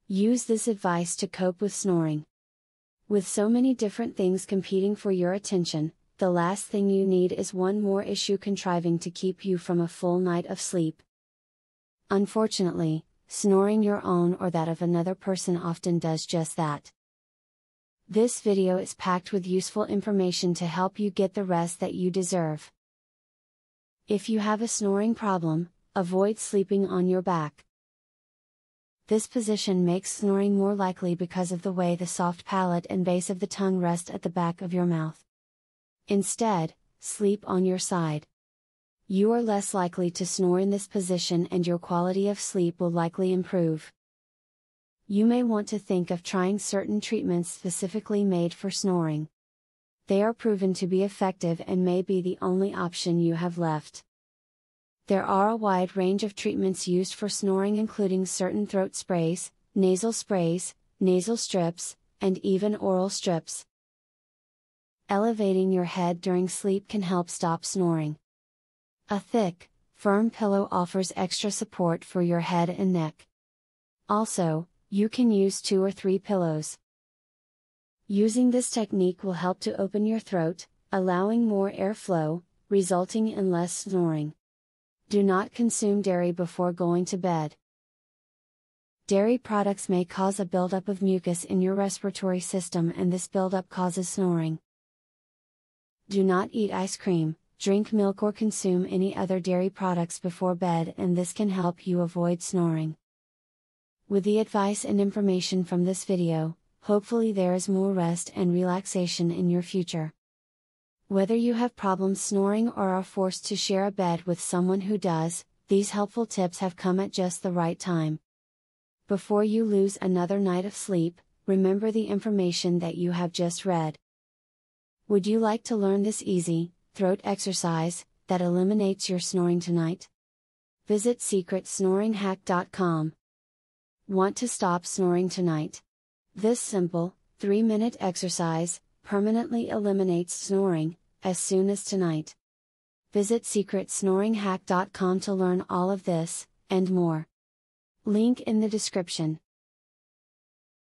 Use this advice to cope with snoring. With so many different things competing for your attention, the last thing you need is one more issue contriving to keep you from a full night of sleep. Unfortunately, snoring your own or that of another person often does just that. This video is packed with useful information to help you get the rest that you deserve. If you have a snoring problem, avoid sleeping on your back. This position makes snoring more likely because of the way the soft palate and base of the tongue rest at the back of your mouth. Instead, sleep on your side. You are less likely to snore in this position and your quality of sleep will likely improve. You may want to think of trying certain treatments specifically made for snoring. They are proven to be effective and may be the only option you have left. There are a wide range of treatments used for snoring, including certain throat sprays, nasal strips, and even oral strips. Elevating your head during sleep can help stop snoring. A thick, firm pillow offers extra support for your head and neck. Also, you can use 2 or 3 pillows. Using this technique will help to open your throat, allowing more airflow, resulting in less snoring. Do not consume dairy before going to bed. Dairy products may cause a buildup of mucus in your respiratory system, and this buildup causes snoring. Do not eat ice cream, drink milk, or consume any other dairy products before bed, and this can help you avoid snoring. With the advice and information from this video, hopefully there is more rest and relaxation in your future. Whether you have problems snoring or are forced to share a bed with someone who does, these helpful tips have come at just the right time. Before you lose another night of sleep, remember the information that you have just read. Would you like to learn this easy, throat exercise, that eliminates your snoring tonight? Visit secretsnoringhack.com. Want to stop snoring tonight? This simple, 3-minute exercise, permanently eliminates snoring, as soon as tonight. Visit secretsnoringhack.com to learn all of this, and more. Link in the description.